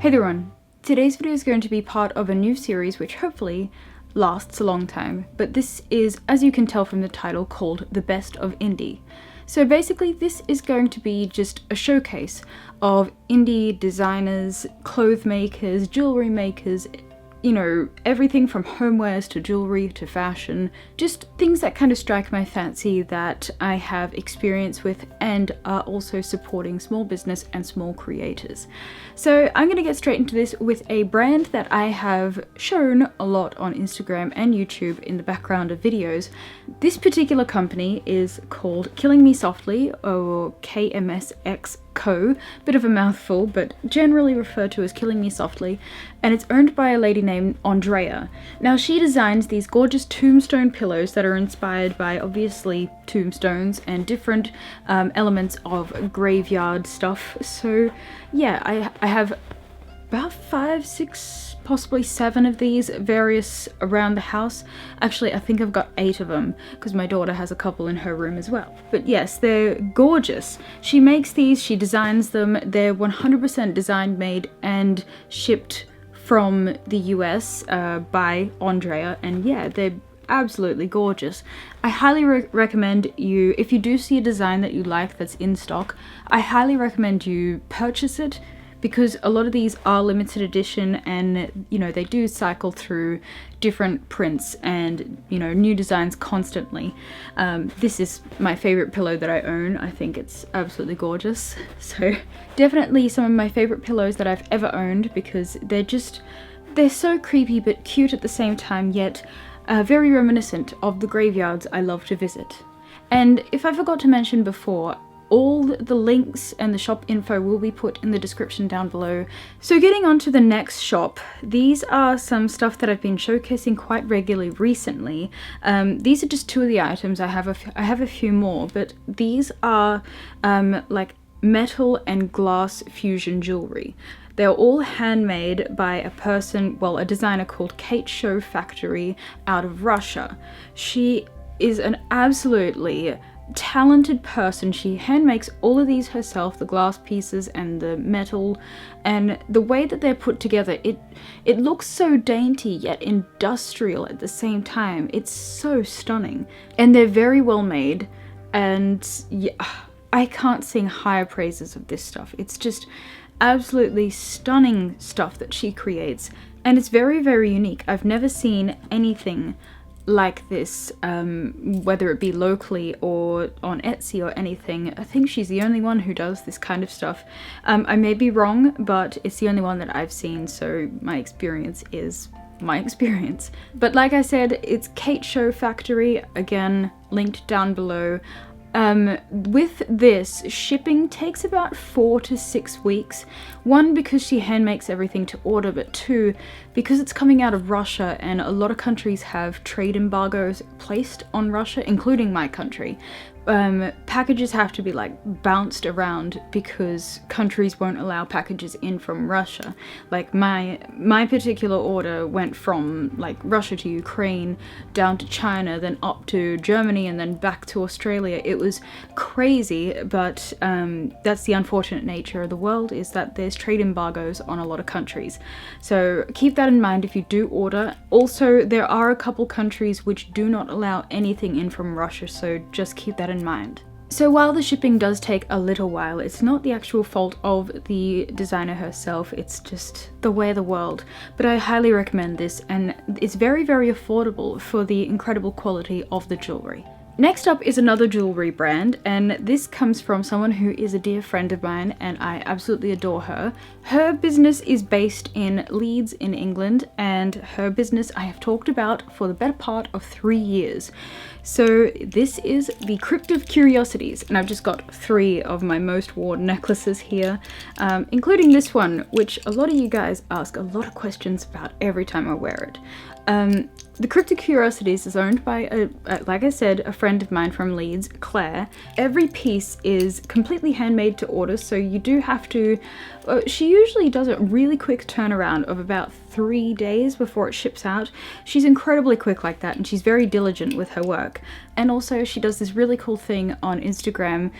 Hey there everyone, today's video is going to be part of a new series which hopefully lasts a long time, but this is, as you can tell from the title, called The Best of Indie. So basically this is going to be just a showcase of indie designers, clothes makers, jewelry makers, you know, everything from homewares to jewelry to fashion, just things that kind of strike my fancy that I have experience with and are also supporting small business and small creators. So I'm going to get straight into this with a brand that I have shown a lot on Instagram and YouTube in the background of videos. This particular company is called Killing Me Softly, or KMSxCo, bit of a mouthful, but generally referred to as Killing Me Softly, and it's owned by a lady named Andrea. Now she designs these gorgeous tombstone pillows that are inspired by obviously tombstones and different elements of graveyard stuff. So yeah, I have about 5, 6, possibly 7 of these, various around the house. Actually, I think I've got 8 of them because my daughter has a couple in her room as well. But yes, they're gorgeous. She makes these, she designs them. They're 100% designed, made and shipped from the US by Andrea, and yeah, they're absolutely gorgeous. I highly recommend you, if you do see a design that you like that's in stock, I highly recommend you purchase it, because a lot of these are limited edition and, you know, they do cycle through different prints and, you know, new designs constantly. This is my favorite pillow that I own. I think it's absolutely gorgeous. So definitely some of my favorite pillows that I've ever owned, because they're so creepy but cute at the same time, yet very reminiscent of the graveyards I love to visit. And if I forgot to mention before, all the links and the shop info will be put in the description down below. So getting on to the next shop, these are some stuff that I've been showcasing quite regularly recently. These are just 2 of the items. I have a few more, but these are like metal and glass fusion jewelry. They're all handmade by a designer called KateSho Factory out of Russia. She is an absolutely talented person. She hand makes all of these herself, the glass pieces and the metal, and the way that they're put together, it looks so dainty yet industrial at the same time. It's so stunning, and they're very well made, and yeah, I can't sing higher praises of this stuff. It's just absolutely stunning stuff that she creates, and it's very, very unique. I've never seen anything like this, whether it be locally or on Etsy or anything. I think she's the only one who does this kind of stuff. I may be wrong, but it's the only one that I've seen, so my experience is my experience. But like I said, it's KateSho Factory, again linked down below. With this, shipping takes about 4 to 6 weeks. 1, because she hand makes everything to order, but 2, because it's coming out of Russia and a lot of countries have trade embargoes placed on Russia, including my country. Packages have to be like bounced around because countries won't allow packages in from Russia. Like my particular order went from like Russia to Ukraine, down to China, then up to Germany, and then back to Australia. It was crazy, but that's the unfortunate nature of the world, is that there's trade embargoes on a lot of countries. So keep that in mind if you do order. Also, there are a couple countries which do not allow anything in from Russia, so just keep that in mind. So while the shipping does take a little while, it's not the actual fault of the designer herself, it's just the way of the world. But I highly recommend this, and it's very, very affordable for the incredible quality of the jewelry. Next up is another jewelry brand, and this comes from someone who is a dear friend of mine, and I absolutely adore her. Her business is based in Leeds in England, and her business I have talked about for the better part of 3 years. So this is the Crypt of Curiosities, and I've just got 3 of my most worn necklaces here, including this one, which a lot of you guys ask a lot of questions about every time I wear it. The Crypt of Curiosities is owned by, like I said, a friend of mine from Leeds, Claire. Every piece is completely handmade to order, so you do have to, she usually does a really quick turnaround of about 3 days before it ships out. She's incredibly quick like that, and she's very diligent with her work. And also she does this really cool thing on Instagram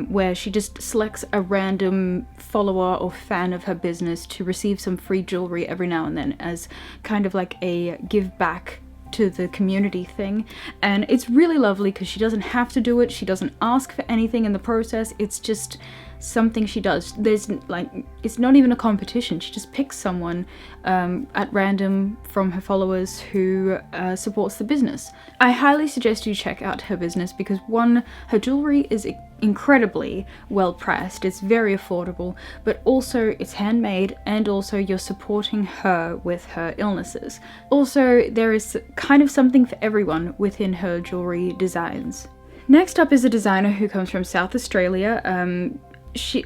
where she just selects a random follower or fan of her business to receive some free jewelry every now and then as kind of like a give back to the community thing. And it's really lovely because she doesn't have to do it, she doesn't ask for anything in the process, it's just something she does. There's like, it's not even a competition, she just picks someone at random from her followers who supports the business. I highly suggest you check out her business because one, her jewelry is incredibly well priced, it's very affordable, but also it's handmade, and also you're supporting her with her illnesses. Also, there is kind of something for everyone within her jewelry designs. Next up is a designer who comes from South Australia.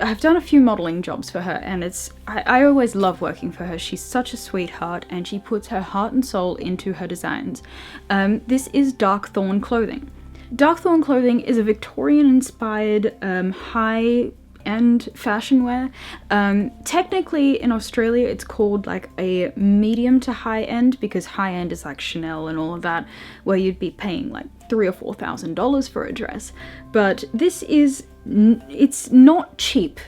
I've done a few modeling jobs for her, and I always love working for her. She's such a sweetheart, and she puts her heart and soul into her designs. This is Dark Thorn clothing. Dark Thorn clothing is a Victorian-inspired high-end fashion wear. Technically in Australia it's called like a medium to high-end, because high-end is like Chanel and all of that, where you'd be paying like $3,000 or $4,000 for a dress. But this is, it's not cheap,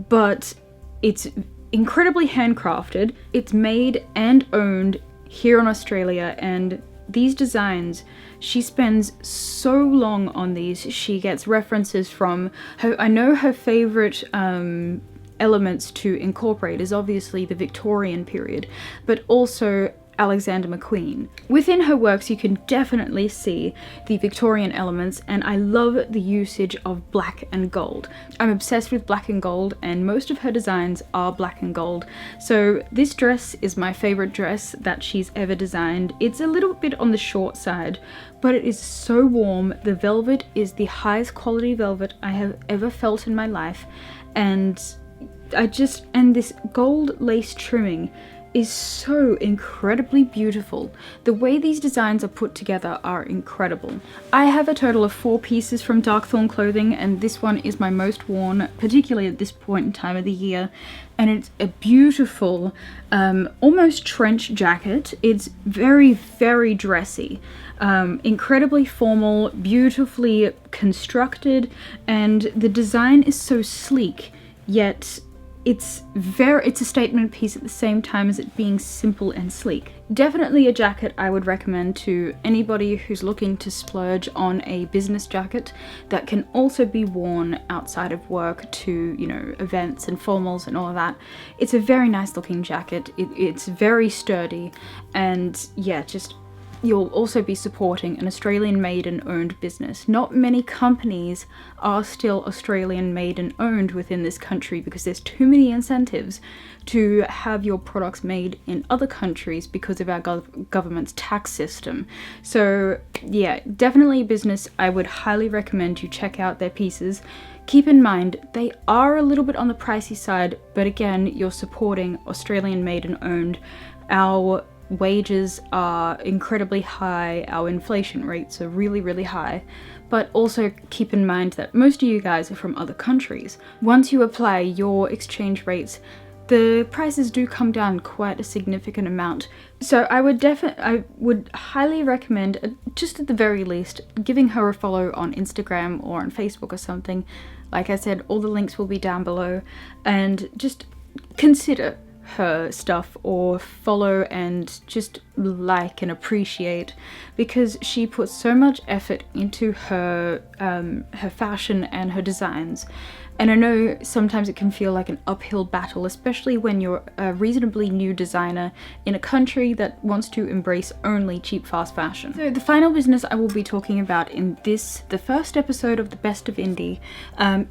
but it's incredibly handcrafted. It's made and owned here in Australia, and these designs, she spends so long on these. She gets references from her, I know her favorite elements to incorporate is obviously the Victorian period, but also Alexander McQueen. Within her works you can definitely see the Victorian elements, and I love the usage of black and gold. I'm obsessed with black and gold, and most of her designs are black and gold. So this dress is my favorite dress that she's ever designed. It's a little bit on the short side, but it is so warm. The velvet is the highest quality velvet I have ever felt in my life, and this gold lace trimming is so incredibly beautiful. The way these designs are put together are incredible. I have a total of 4 pieces from Dark Thorn clothing, and this one is my most worn, particularly at this point in time of the year. And it's a beautiful, almost trench jacket. It's very, very dressy. Incredibly formal, beautifully constructed, and the design is so sleek, yet it's a statement piece at the same time as it being simple and sleek. Definitely a jacket I would recommend to anybody who's looking to splurge on a business jacket that can also be worn outside of work to, you know, events and formals and all of that. It's a very nice looking jacket. It's very sturdy, and yeah, just you'll also be supporting an Australian made and owned business. Not many companies are still Australian made and owned within this country because there's too many incentives to have your products made in other countries because of our government's tax system. So yeah, definitely a business I would highly recommend you check out their pieces. Keep in mind, they are a little bit on the pricey side, but again, you're supporting Australian made and owned. Our wages are incredibly high, our inflation rates are really, really high, but also keep in mind that most of you guys are from other countries. Once you apply your exchange rates, the prices do come down quite a significant amount. So I would highly recommend, just at the very least, giving her a follow on Instagram or on Facebook or something. Like I said, all the links will be down below, and just consider her stuff or follow and just like and appreciate, because she puts so much effort into her fashion and her designs. And I know sometimes it can feel like an uphill battle, especially when you're a reasonably new designer in a country that wants to embrace only cheap, fast fashion. So the final business I will be talking about in this, the first episode of the Best of Indie,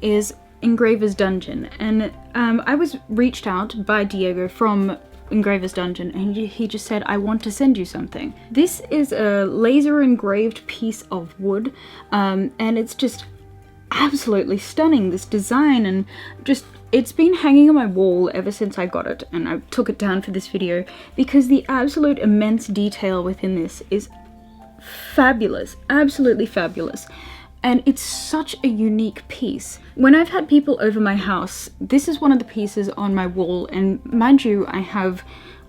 is Engravers Dungeon. And I was reached out by Diego from Engravers Dungeon, and he just said, I want to send you something. This is a laser engraved piece of wood, and it's just absolutely stunning, this design, and just it's been hanging on my wall ever since I got it, and I took it down for this video because the absolute immense detail within this is fabulous, absolutely fabulous. And it's such a unique piece. When I've had people over my house, this is one of the pieces on my wall, and mind you, I have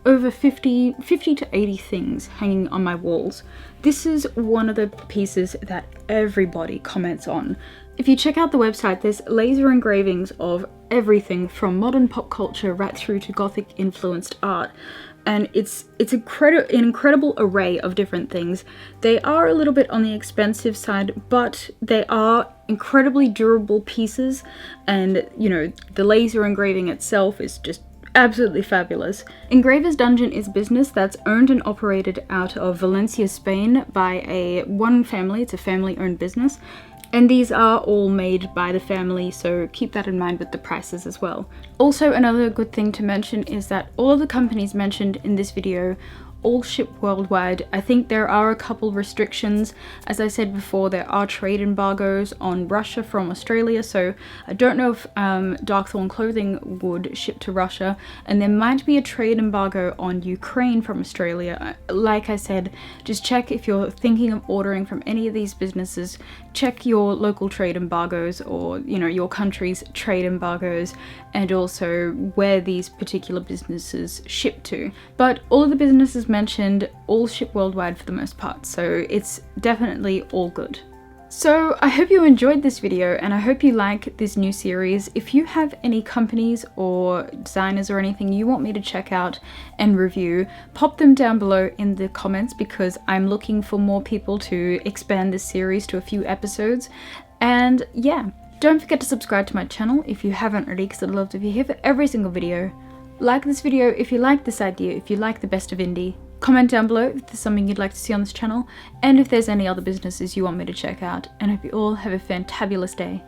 over 50 to 80 things hanging on my walls. This is one of the pieces that everybody comments on. If you check out the website, there's laser engravings of everything from modern pop culture right through to Gothic influenced art. And it's an incredible array of different things. They are a little bit on the expensive side, but they are incredibly durable pieces, and you know, the laser engraving itself is just absolutely fabulous. Engravers Dungeon is a business that's owned and operated out of Valencia, Spain by one family. It's a family-owned business. And these are all made by the family, so keep that in mind with the prices as well. Also, another good thing to mention is that all of the companies mentioned in this video all ship worldwide. I think there are a couple restrictions. As I said before, there are trade embargoes on Russia from Australia, so I don't know if Dark Thorn clothing would ship to Russia, and there might be a trade embargo on Ukraine from Australia. Like I said, just check if you're thinking of ordering from any of these businesses, check your local trade embargoes, or you know, your country's trade embargoes, and also where these particular businesses ship to. But all of the businesses mentioned all ship worldwide for the most part, so it's definitely all good. So I hope you enjoyed this video, and I hope you like this new series. If you have any companies or designers or anything you want me to check out and review, pop them down below in the comments, because I'm looking for more people to expand this series to a few episodes. And yeah, don't forget to subscribe to my channel if you haven't already, because I'd love to be here for every single video. Like this video if you like this idea, if you like the best of indie. Comment down below if there's something you'd like to see on this channel, and if there's any other businesses you want me to check out. And I hope you all have a fantabulous day.